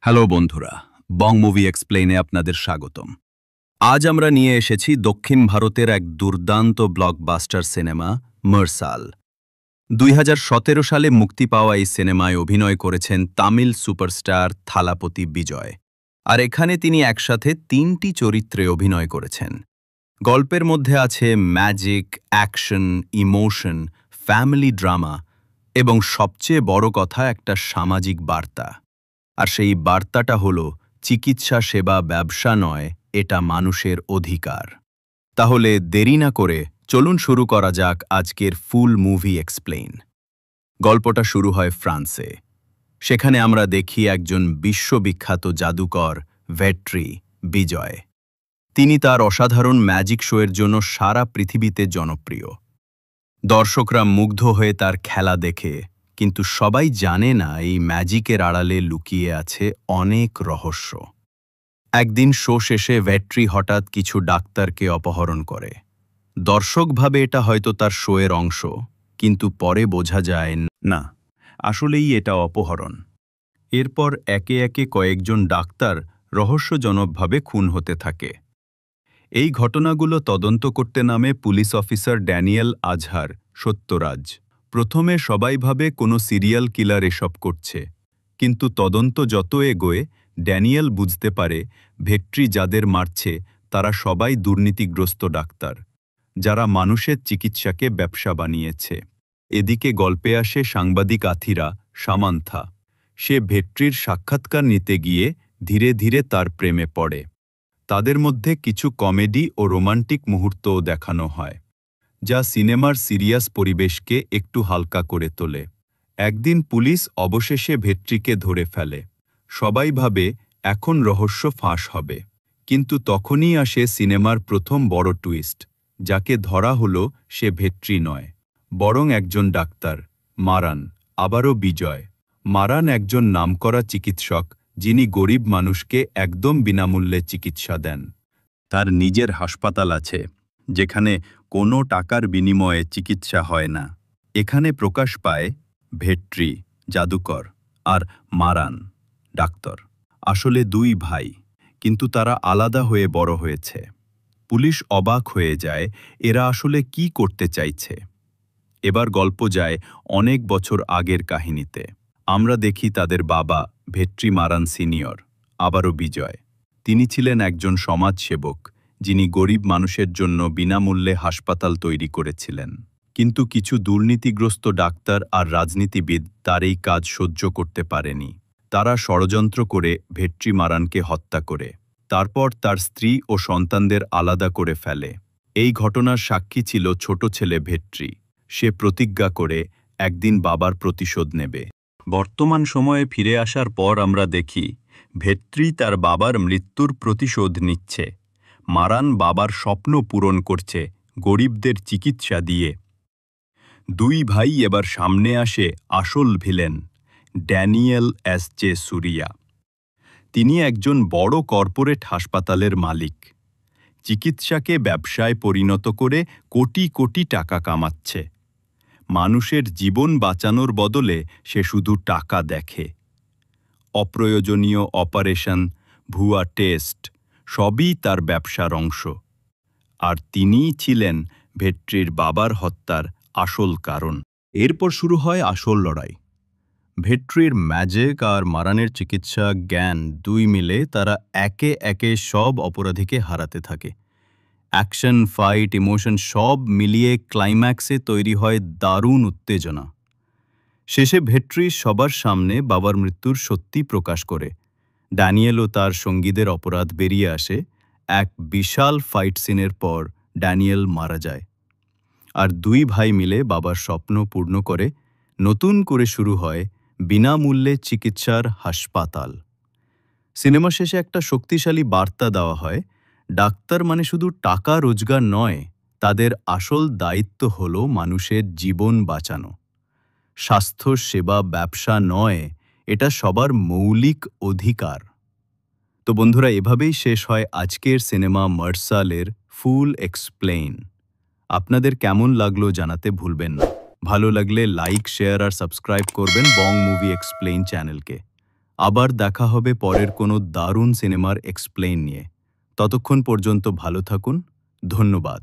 Hello বন্ধুরা, বং movie এক্সপ্লেইনে আপনাদের স্বাগতম। আজ আমরা নিয়ে এসেছি দক্ষিণ ভারতের এক দুর্দান্ত ব্লকবাস্টার সিনেমা মরসাল। ২০১৭ সালে মুক্তি পাওয়া এই সিনেমায় অভিনয় করেছেন তামিল সুপারস্টার থালাপতি বিজয়। আর এখানে তিনি একসাথে ৩টি চরিত্রে অভিনয় করেছেন। গল্পের মধ্যে আছে magic, action, emotion, family drama এবং সবচেয়ে বড় কথা একটা সামাজিক বার্তা। আর সেই বার্তাটা হলো চিকিৎসা সেবা ব্যবসা নয়, এটা মানুষের অধিকার। তাহলে দেরি না করে চলুন শুরু করা যাক আজকের ফুল মুভি এক্সপ্লেইন। গল্পটা শুরু হয় ফ্রান্সে। সেখানে আমরা দেখি একজন বিশ্ববিখ্যাত জাদুকর ভেট্রি বিজয়। তিনি তার অসাধারণ ম্যাজিক শোয়ের জন্য সারা পৃথিবীতে জনপ্রিয়। দর্শকরা মুগ্ধ হয়ে তার খেলা দেখে, কিন্তু সবাই জানে না এই ম্যাজিকের আড়ালে লুকিয়ে আছে অনেক রহস্য। একদিন শো শেষে ভেট্রি হঠাৎ কিছু ডাক্তারকে অপহরণ করে। দর্শক ভাবে এটা হয়তো তার শোয়ের অংশ, কিন্তু পরে বোঝা যায় না, আসলেই এটা অপহরণ। এরপর একে একে কয়েকজন ডাক্তার রহস্যজনকভাবে খুন হতে থাকে। এই ঘটনাগুলো তদন্ত করতে নামে পুলিশ অফিসার ড্যানিয়েল আজহার সত্যরাজ। প্রথমে সবাই ভাবে কোনো সিরিয়াল কিলার এসব করছে, কিন্তু তদন্ত যত এগোয় ড্যানিয়েল বুঝতে পারে ভেট্রি যাদের মারছে তারা সবাই দুর্নীতিগ্রস্ত ডাক্তার, যারা মানুষের চিকিৎসাকে ব্যবসা বানিয়েছে। এদিকে গল্পে আসে সাংবাদিক আথিরা সামান্থা। সে ভেট্রির সাক্ষাৎকার নিতে গিয়ে ধীরে ধীরে তার প্রেমে পড়ে। তাদের মধ্যে কিছু কমেডি ও রোমান্টিক মুহূর্তও দেখানো হয়, যা সিনেমার সিরিয়াস পরিবেশকে একটু হালকা করে তোলে। একদিন পুলিশ অবশেষে ভেট্রিকে ধরে ফেলে। সবাই ভাবে এখন রহস্য ফাঁস হবে, কিন্তু তখনই আসে সিনেমার প্রথম বড় টুইস্ট। যাকে ধরা হলো সে ভেট্রি নয়, বরং একজন ডাক্তার, মারান, আবারও বিজয়। মারান একজন নামকরা চিকিৎসক, যিনি গরিব মানুষকে একদম বিনামূল্যে চিকিৎসা দেন। তার নিজের হাসপাতাল আছে, যেখানে কোনো টাকার বিনিময়ে চিকিৎসা হয় না। এখানে প্রকাশ পায় ভেট্রি জাদুকর আর মারান ডাক্তার আসলে দুই ভাই, কিন্তু তারা আলাদা হয়ে বড় হয়েছে। পুলিশ অবাক হয়ে যায় এরা আসলে কি করতে চাইছে। এবার গল্প যায় অনেক বছর আগের কাহিনীতে। আমরা দেখি তাদের বাবা ভেট্রি মারান সিনিয়র, আবারও বিজয়। তিনি ছিলেন একজন সমাজসেবক, যিনি গরিব মানুষের জন্য বিনামূল্যে হাসপাতাল তৈরি করেছিলেন। কিন্তু কিছু দুর্নীতিগ্রস্ত ডাক্তার আর রাজনীতিবিদ তার এই কাজ সহ্য করতে পারেনি। তারা ষড়যন্ত্র করে ভেট্রি মারানকে হত্যা করে, তারপর তার স্ত্রী ও সন্তানদের আলাদা করে ফেলে। এই ঘটনার সাক্ষী ছিল ছোট ছেলে ভেট্রি। সে প্রতিজ্ঞা করে একদিন বাবার প্রতিশোধ নেবে। বর্তমান সময়ে ফিরে আসার পর আমরা দেখি ভেট্রি তার বাবার মৃত্যুর প্রতিশোধ নিচ্ছে। মারান বাবার স্বপ্ন পূরণ করছে গরিবদের চিকিৎসা দিয়ে। দুই ভাই এবার সামনে আসে আসল ভিলেন ড্যানিয়েল এস.জে. সুরিয়া। তিনি একজন বড় কর্পোরেট হাসপাতালের মালিক। চিকিৎসাকে ব্যবসায় পরিণত করে কোটি কোটি টাকা কামাচ্ছে। মানুষের জীবন বাঁচানোর বদলে সে শুধু টাকা দেখে। অপ্রয়োজনীয় অপারেশন, ভুয়া টেস্ট, সবই তার ব্যবসার অংশ। আর তিনিই ছিলেন ভেট্রির বাবার হত্যার আসল কারণ। এরপর শুরু হয় আসল লড়াই। ভেট্রির ম্যাজিক আর মারানের চিকিৎসা জ্ঞান দুই মিলে তারা একে একে সব অপরাধীকে হারাতে থাকে। অ্যাকশন, ফাইট, ইমোশন সব মিলিয়ে ক্লাইম্যাক্সে তৈরি হয় দারুণ উত্তেজনা। শেষে ভেট্রি সবার সামনে বাবার মৃত্যুর সত্যি প্রকাশ করে। ড্যানিয়েল ও তার সঙ্গীদের অপরাধ বেরিয়ে আসে। এক বিশাল ফাইট সিনের পর ড্যানিয়েল মারা যায়, আর দুই ভাই মিলে বাবার স্বপ্ন পূর্ণ করে। নতুন করে শুরু হয় বিনামূল্যে চিকিৎসার হাসপাতাল। সিনেমা শেষে একটা শক্তিশালী বার্তা দেওয়া হয়, ডাক্তার মানে শুধু টাকা রোজগার নয়, তাদের আসল দায়িত্ব হলো মানুষের জীবন বাঁচানো। স্বাস্থ্য সেবা ব্যবসা নয়, এটা সবার মৌলিক অধিকার। তো বন্ধুরা, এভাবেই শেষ হয় আজকের সিনেমা মরসালের ফুল এক্সপ্লেইন। আপনাদের কেমন লাগলো জানাতে ভুলবেন না। ভালো লাগলে লাইক, শেয়ার আর সাবস্ক্রাইব করবেন বং মুভি এক্সপ্লেইন চ্যানেলকে। আবার দেখা হবে পরের কোনো দারুণ সিনেমার এক্সপ্লেইন নিয়ে। ততক্ষণ পর্যন্ত ভালো থাকুন। ধন্যবাদ।